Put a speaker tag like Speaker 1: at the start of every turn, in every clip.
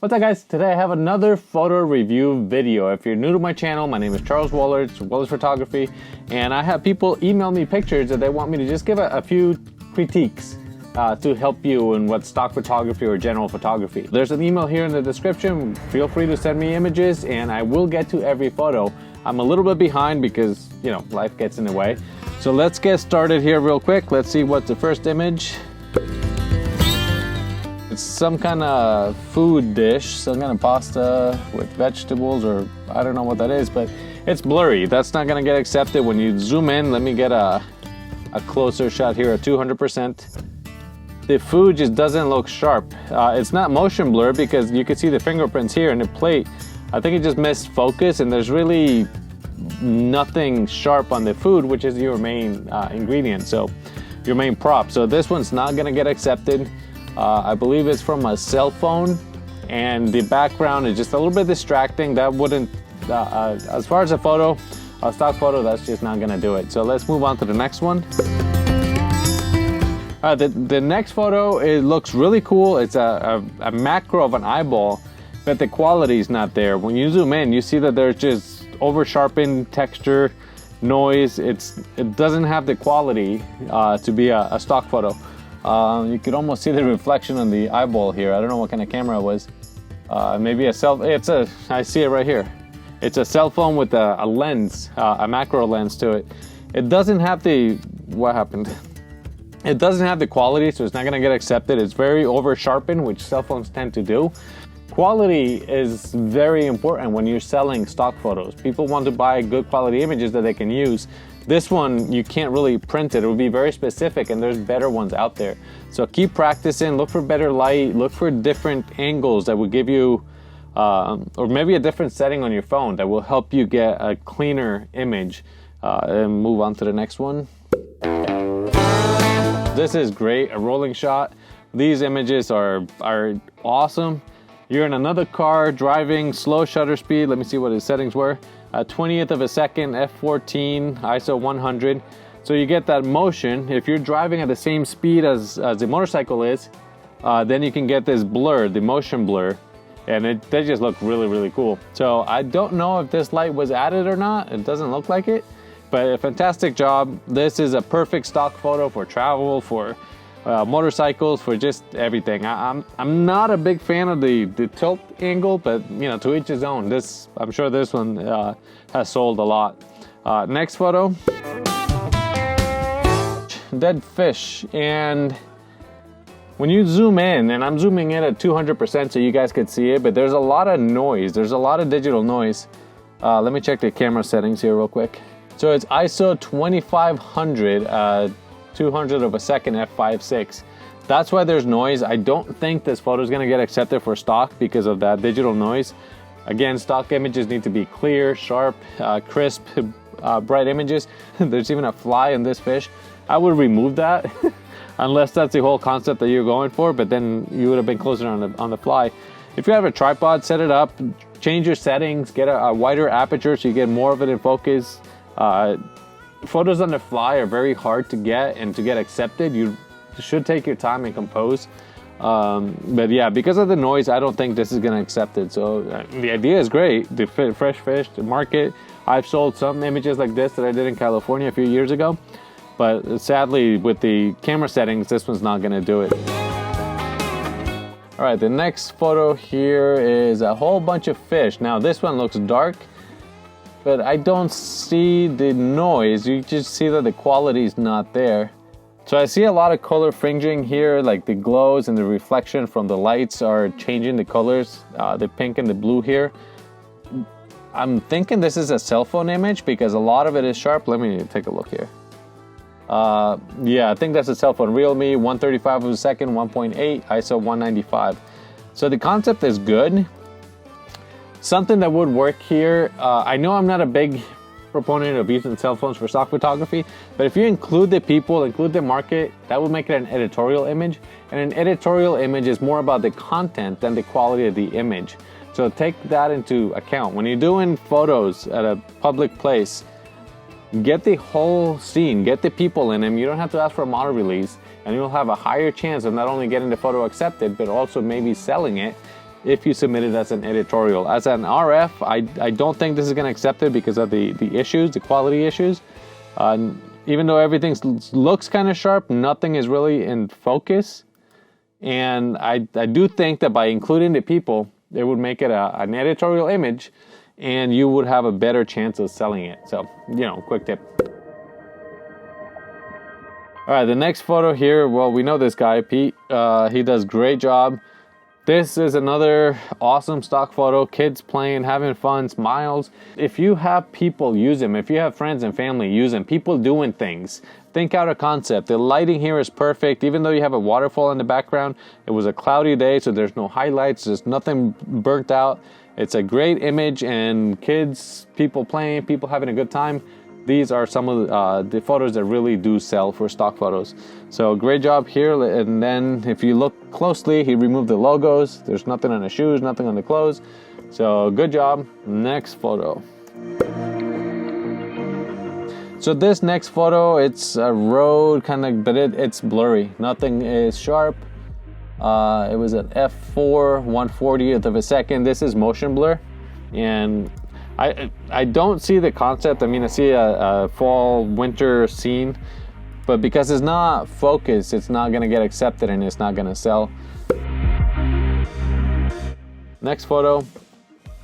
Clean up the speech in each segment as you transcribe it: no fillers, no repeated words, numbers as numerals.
Speaker 1: What's up guys, today I have another photo review video. If you're new to my channel, my name is Charles Wollertz, Wollertz Photography, and I have people email me pictures that they want me to just give a few critiques to help you in what stock photography or general photography. There's an email here in the description. Feel free to send me images and I will get to every photo. I'm a little bit behind because, you know, life gets in the way. So let's get started here real quick. Let's see what's the first image. It's some kind of food dish, some kind of pasta with vegetables, or I don't know what that is, but it's blurry. That's not gonna get accepted. When you zoom in, let me get a closer shot here at 200%. The food just doesn't look sharp. It's not motion blur because you can see the fingerprints here in the plate. I think it just missed focus, and there's really nothing sharp on the food, which is your main ingredient, so your main prop. So this one's not gonna get accepted. I believe it's from a cell phone, and the background is just a little bit distracting. That wouldn't, as far as a photo, a stock photo, that's just not gonna do it. So let's move on to the next one. The next photo, it looks really cool. It's a macro of an eyeball, but the quality is not there. When you zoom in, you see that there's just over sharpened texture, noise. It doesn't have the quality to be a stock photo. You could almost see the reflection on the eyeball here. I don't know what kind of camera it was. Maybe a I see it right here. It's a cell phone with a lens, a macro lens to it. It doesn't have what happened? It doesn't have the quality, so it's not gonna get accepted. It's very over sharpened, which cell phones tend to do. Quality is very important when you're selling stock photos. People want to buy good quality images that they can use. This one, you can't really print it. It would be very specific, and there's better ones out there. So keep practicing, look for better light, look for different angles that will give you, or maybe a different setting on your phone that will help you get a cleaner image. And move on to the next one. This is great, a rolling shot. These images are awesome. You're in another car, driving, slow shutter speed. Let me see what his settings were. 20th of a second, f14, ISO 100. So you get that motion. If you're driving at the same speed as the motorcycle is, then you can get this blur, the motion blur. And they just look really, really cool. So I don't know if this light was added or not. It doesn't look like it, but a fantastic job. This is a perfect stock photo for travel, for motorcycles, for just everything. I'm not a big fan of the tilt angle, but you know, to each his own. I'm sure this one has sold a lot. Next photo, dead fish. And when you zoom in, and I'm zooming in at 200% so you guys could see it, but there's a lot of noise. There's a lot of digital noise. Let me check the camera settings here real quick. So it's ISO 2500. 200 of a second f5.6. That's why there's noise. I don't think this photo is going to get accepted for stock because of that digital noise. Again, stock images need to be clear, sharp, crisp, bright images. There's even a fly in this fish. I would remove that unless that's the whole concept that you're going for, but then you would have been closer on the fly. If you have a tripod, set it up, change your settings, get a wider aperture so you get more of it in focus. Photos on the fly are very hard to get, and to get accepted, you should take your time and compose. But yeah, because of the noise, I don't think this is going to accept it. So the idea is great. The fresh fish, the market. I've sold some images like this that I did in California a few years ago. But sadly, with the camera settings, this one's not going to do it. All right, the next photo here is a whole bunch of fish. Now this one looks dark, but I don't see the noise. You just see that the quality is not there. So I see a lot of color fringing here, like the glows and the reflection from the lights are changing the colors, the pink and the blue here. I'm thinking this is a cell phone image because a lot of it is sharp. Let me take a look here. Yeah, I think that's a cell phone. Realme 135 of a second, 1.8, ISO 195. So the concept is good. Something that would work here, I know I'm not a big proponent of using cell phones for stock photography, but if you include the people, include the market, that would make it an editorial image. And an editorial image is more about the content than the quality of the image. So take that into account. When you're doing photos at a public place, get the whole scene, get the people in them. You don't have to ask for a model release, and you'll have a higher chance of not only getting the photo accepted, but also maybe selling it if you submit it as an editorial. As an RF, I don't think this is going to accept it because of the issues, the quality issues. Even though everything looks kind of sharp, nothing is really in focus. And I do think that by including the people, it would make it an editorial image, and you would have a better chance of selling it. So, quick tip. All right, the next photo here, well, we know this guy, Pete. He does great job. This is another awesome stock photo. Kids playing, having fun, smiles. If you have people use them, if you have friends and family use them, people doing things, think out a concept. The lighting here is perfect. Even though you have a waterfall in the background, it was a cloudy day, so there's no highlights, there's nothing burnt out. It's a great image, and kids, people playing, people having a good time. These are some of the photos that really do sell for stock photos. So great job here. And then if you look closely, he removed the logos. There's nothing on the shoes, nothing on the clothes. So good job. Next photo. So this next photo, it's a road kind of, but it's blurry. Nothing is sharp. It was at f4, 1/40th of a second. This is motion blur. And I don't see the concept. I mean, I see a fall, winter scene, but because it's not focused, it's not gonna get accepted and it's not gonna sell. Next photo.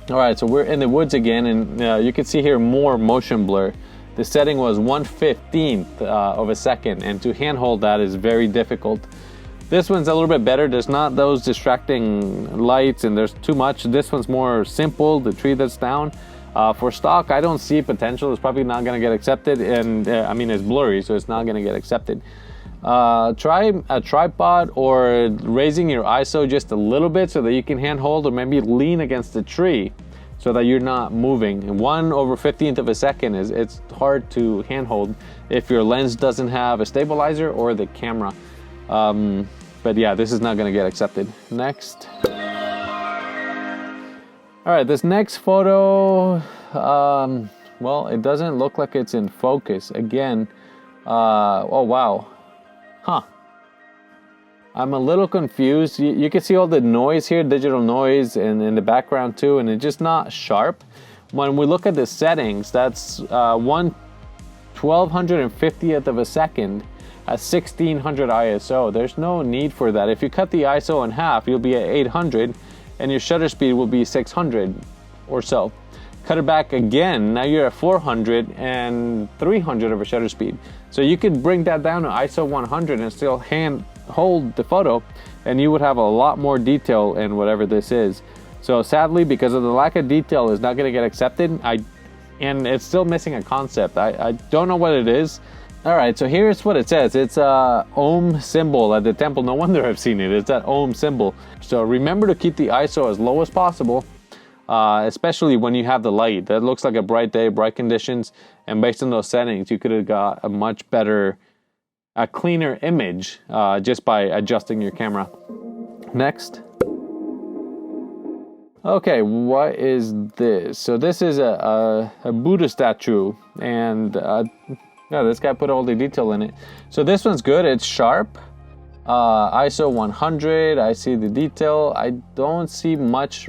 Speaker 1: All right, so we're in the woods again, and you can see here more motion blur. The setting was 1/15th of a second, and to handhold that is very difficult. This one's a little bit better. There's not those distracting lights and there's too much. This one's more simple, the tree that's down. For stock, I don't see potential. It's probably not gonna get accepted, and I mean, it's blurry, so it's not gonna get accepted. Try a tripod or raising your ISO just a little bit so that you can handhold, or maybe lean against the tree so that you're not moving. And 1/15th of a second it's hard to handhold if your lens doesn't have a stabilizer or the camera. But yeah, this is not gonna get accepted. Next. All right, this next photo, well, it doesn't look like it's in focus. Again, oh wow, huh. I'm a little confused. You can see all the noise here, digital noise, and in the background too, and it's just not sharp. When we look at the settings, that's 1/1250th of a second at 1600 ISO. There's no need for that. If you cut the ISO in half, you'll be at 800, and your shutter speed will be 600 or so. Cut it back again, now you're at 400 and 300 of a shutter speed. So you could bring that down to ISO 100 and still hand hold the photo, and you would have a lot more detail in whatever this is. So sadly, because of the lack of detail, it's not gonna get accepted. And it's still missing a concept. I don't know what it is. All right, so here's what it says. It's a Om symbol at the temple. No wonder I've seen it. It's that Om symbol. So remember to keep the ISO as low as possible, especially when you have the light. That looks like a bright day, bright conditions, and based on those settings, you could have got a much better, a cleaner image just by adjusting your camera. Next. Okay, what is this? So this is a Buddha statue, and yeah, this guy put all the detail in it. So this one's good. It's sharp. ISO 100. I see the detail. I don't see much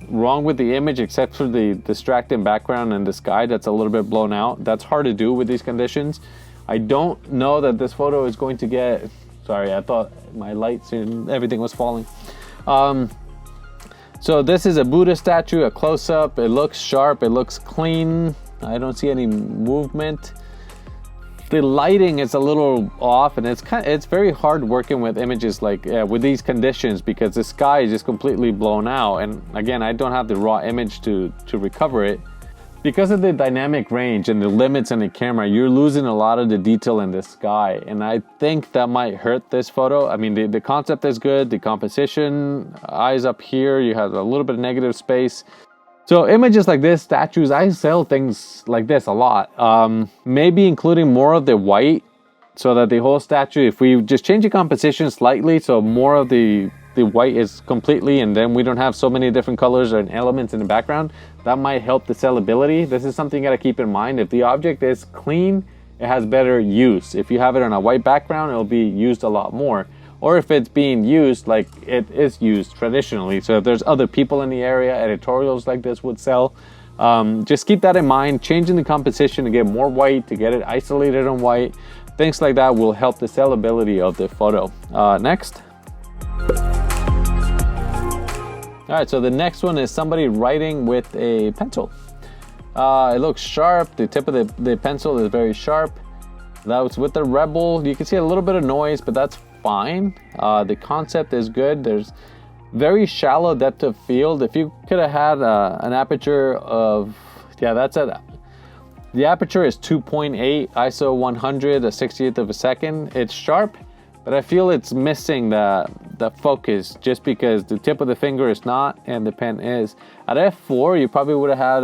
Speaker 1: wrong with the image except for the distracting background and the sky that's a little bit blown out. That's hard to do with these conditions. I don't know that this photo is going to get... Sorry, I thought my lights and everything was falling. So this is a Buddha statue, a close-up. It looks sharp. It looks clean. I don't see any movement. The lighting is a little off, and it's very hard working with images like with these conditions because the sky is just completely blown out. And again, I don't have the raw image to recover it. Because of the dynamic range and the limits in the camera, you're losing a lot of the detail in the sky, and I think that might hurt this photo. I mean, the concept is good, the composition, eyes up here, you have a little bit of negative space. So images like this, statues, I sell things like this a lot. Maybe including more of the white so that the whole statue, if we just change the composition slightly, so more of the white is completely, and then we don't have so many different colors and elements in the background, that might help the sellability. This is something you gotta keep in mind. If the object is clean, it has better use. If you have it on a white background, it'll be used a lot more. or if it's being used like it is used traditionally. So if there's other people in the area, editorials like this would sell. Just keep that in mind. Changing the composition to get more white, to get it isolated on white, things like that will help the sellability of the photo. Next. All right, so the next one is somebody writing with a pencil. It looks sharp. The tip of the pencil is very sharp. That was with the Rebel. You can see a little bit of noise, but that's fine. The concept is good. There's very shallow depth of field. If you could have had an aperture of, yeah, that's it. The aperture is 2.8, ISO 100, a 60th of a second. It's sharp, but I feel it's missing the focus just because the tip of the finger is not and the pen is. At f4, you probably would have had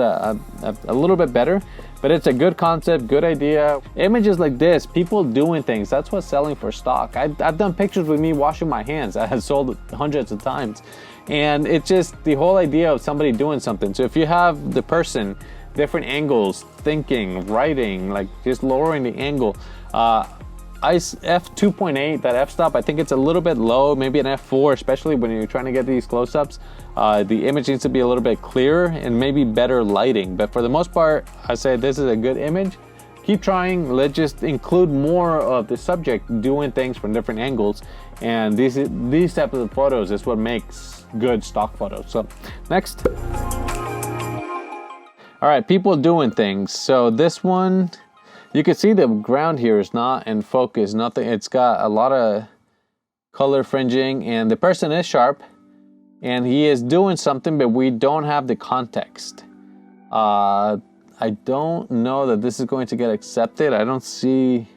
Speaker 1: a little bit better, but it's a good concept, good idea. Images like this, people doing things, that's what's selling for stock. I've done pictures with me washing my hands. I have sold hundreds of times. And it's just the whole idea of somebody doing something. So if you have the person, different angles, thinking, writing, like just lowering the angle. f2.8, that f-stop, I think it's a little bit low, maybe an f4, especially when you're trying to get these close-ups. The image needs to be a little bit clearer and maybe better lighting. But for the most part, I say this is a good image. Keep trying. Let's just include more of the subject doing things from different angles. And these types of photos is what makes good stock photos. So next. All right, people doing things. So this one, you can see the ground here is not in focus, nothing. It's got a lot of color fringing, and the person is sharp and he is doing something, but we don't have the context. I don't know that this is going to get accepted. I don't see,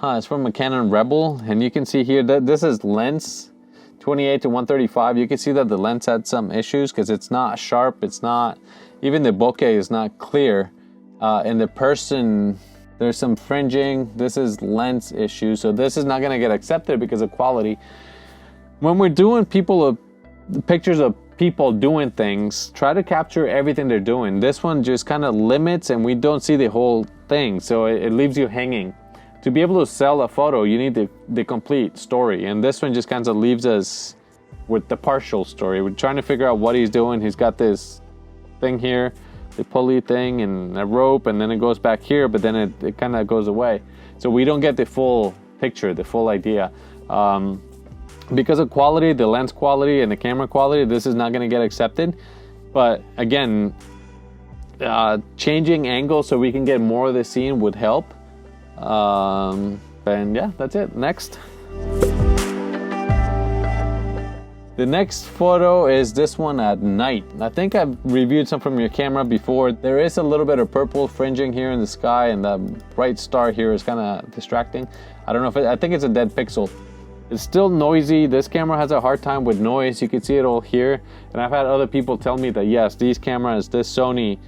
Speaker 1: it's from a Canon Rebel, and you can see here that this is lens 28 to 135. You can see that the lens had some issues because it's not sharp. It's not, even the bokeh is not clear. And the person, there's some fringing. This is lens issue. So this is not going to get accepted because of quality. When we're doing pictures of people doing things, try to capture everything they're doing. This one just kind of limits and we don't see the whole thing. So it leaves you hanging. To be able to sell a photo, you need the complete story. And this one just kind of leaves us with the partial story. We're trying to figure out what he's doing. He's got this thing here, the pulley thing and a rope, and then it goes back here, but then it kind of goes away. So we don't get the full picture, the full idea. Because of quality, the lens quality and the camera quality, this is not going to get accepted. But again, changing angle so we can get more of the scene would help. And yeah, that's it. Next. The next photo is this one at night. I think I've reviewed some from your camera before. There is a little bit of purple fringing here in the sky, and the bright star here is kind of distracting. I don't know if I think it's a dead pixel. It's still noisy. This camera has a hard time with noise. You can see it all here. And I've had other people tell me that yes, these cameras, this Sony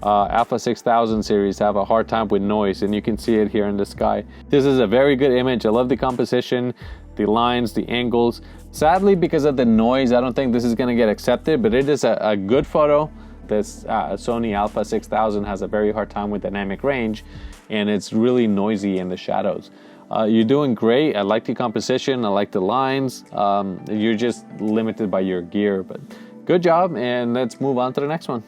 Speaker 1: Alpha 6000 series have a hard time with noise, and you can see it here in the sky. This is a very good image. I love the composition, the lines, the angles. Sadly, because of the noise, I don't think this is going to get accepted, but it is a good photo. This Sony Alpha 6000 has a very hard time with dynamic range, and it's really noisy in the shadows. You're doing great. I like the composition. I like the lines. You're just limited by your gear, but good job, and let's move on to the next one.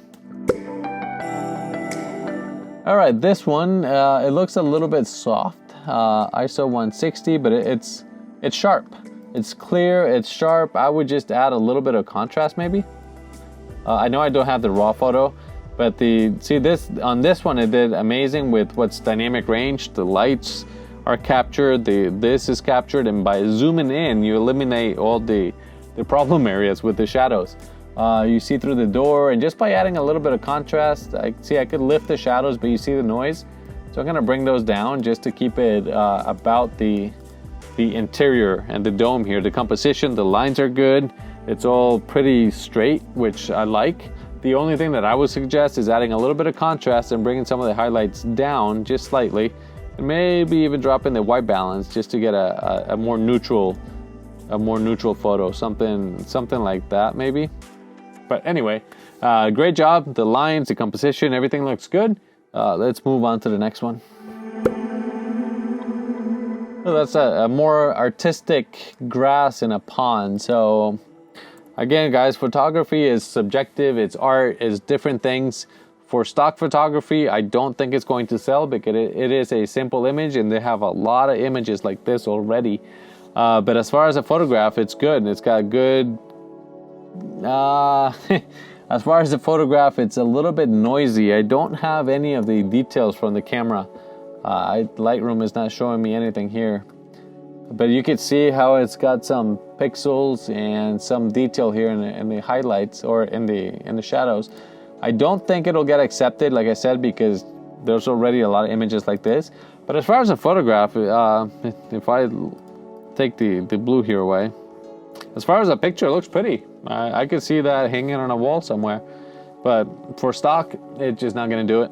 Speaker 1: All right, this one, it looks a little bit soft, ISO 160, but it's sharp. It's clear, it's sharp. I would just add a little bit of contrast maybe. I know I don't have the raw photo, but on this one it did amazing with what's dynamic range. The lights are captured, this is captured, and by zooming in, you eliminate all the problem areas with the shadows. You see through the door, and just by adding a little bit of contrast, I could lift the shadows, but you see the noise. So I'm gonna bring those down just to keep it about the interior and the dome here. The composition, the lines are good. It's all pretty straight, which I like. The only thing that I would suggest is adding a little bit of contrast and bringing some of the highlights down just slightly, and maybe even dropping the white balance just to get a more neutral photo, something like that maybe. But anyway, great job. The lines, the composition, everything looks good. Let's move on to the next one. That's a more artistic grass in a pond. So again, guys, photography is subjective. It's art, it's different things. For stock photography, I don't think it's going to sell because it is a simple image, and they have a lot of images like this already. But as far as a photograph, it's good. It's got good... as far as the photograph, it's a little bit noisy. I don't have any of the details from the camera. Lightroom is not showing me anything here. But you can see how it's got some pixels and some detail here in the highlights or in the shadows. I don't think it'll get accepted, like I said, because there's already a lot of images like this. But as far as a photograph, if I take the blue here away, as far as a picture, it looks pretty. I could see that hanging on a wall somewhere. But for stock, it's just not going to do it.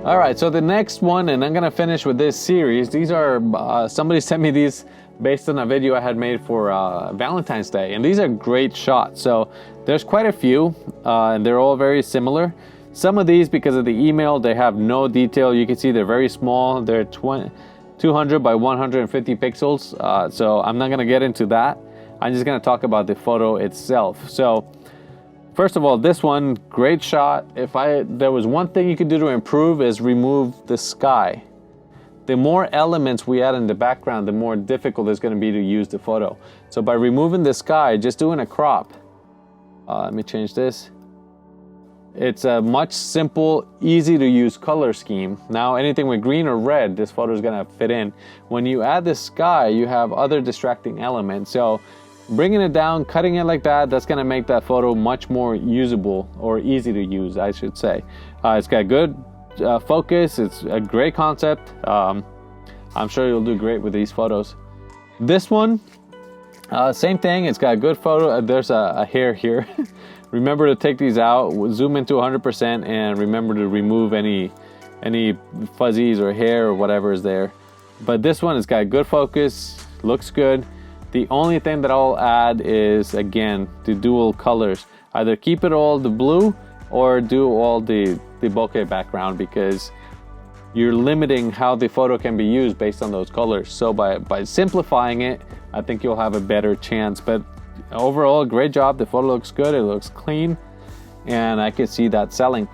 Speaker 1: All right, so the next one, and I'm going to finish with this series. These are, somebody sent me these based on a video I had made for Valentine's Day. And these are great shots. So there's quite a few, and they're all very similar. Some of these, because of the email, they have no detail. You can see they're very small. They're 200 by 150 pixels. So I'm not going to get into that. I'm just going to talk about the photo itself. So first of all, this one, great shot. If there was one thing you could do to improve is remove the sky. The more elements we add in the background, the more difficult it's going to be to use the photo. So by removing the sky, just doing a crop. Let me change this. It's a much simple, easy to use color scheme. Now anything with green or red, this photo is going to fit in. When you add the sky, you have other distracting elements. So bringing it down, cutting it like that, that's going to make that photo much more usable, or easy to use, I should say. It's got good focus. It's a great concept. I'm sure you'll do great with these photos. This one, same thing. It's got a good photo. There's a hair here. Remember to take these out, zoom into 100%, and remember to remove any fuzzies or hair or whatever is there. But this one has got good focus, looks good. The only thing that I'll add is, again, the dual colors. Either keep it all the blue or do all the bokeh background, because you're limiting how the photo can be used based on those colors. So by simplifying it, I think you'll have a better chance. But overall, great job. The photo looks good. It looks clean, and I could see that selling.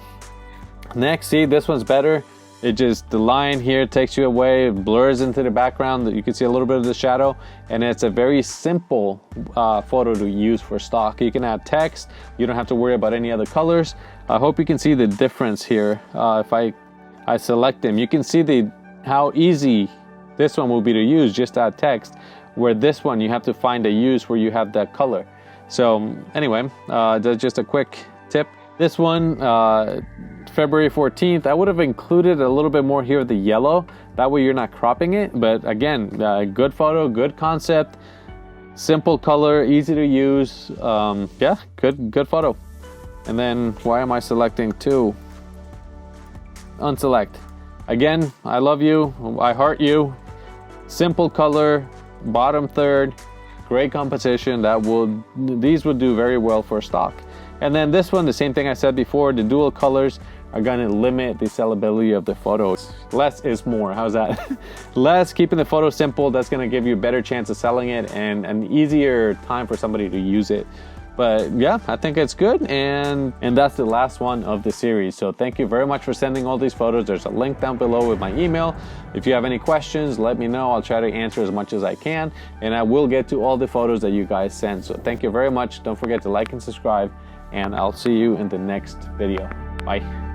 Speaker 1: Next, see, this one's better. It just, the line here takes you away, it blurs into the background. You can see a little bit of the shadow, and it's a very simple photo to use for stock. You can add text. You don't have to worry about any other colors. I hope you can see the difference here. If I select them, you can see how easy this one will be to use, just add text, where this one you have to find a use where you have that color. So anyway, that's just a quick tip. This one, February 14th, I would have included a little bit more here of the yellow. That way you're not cropping it. But again, good photo, good concept, simple color, easy to use. Yeah, good photo. And then why am I selecting two? Unselect. Again, I love you, I heart you. Simple color, bottom third, great composition. These would do very well for stock. And then this one, the same thing I said before, the dual colors are going to limit the sellability of the photos. Less is more. How's that? Less, keeping the photo simple, that's going to give you a better chance of selling it and an easier time for somebody to use it. But yeah, I think it's good, and that's the last one of the series. So thank you very much for sending all these photos. There's a link down below with my email. If you have any questions, let me know. I'll try to answer as much as I can, and I will get to all the photos that you guys send. So thank you very much. Don't forget to like and subscribe, and I'll see you in the next video. Bye.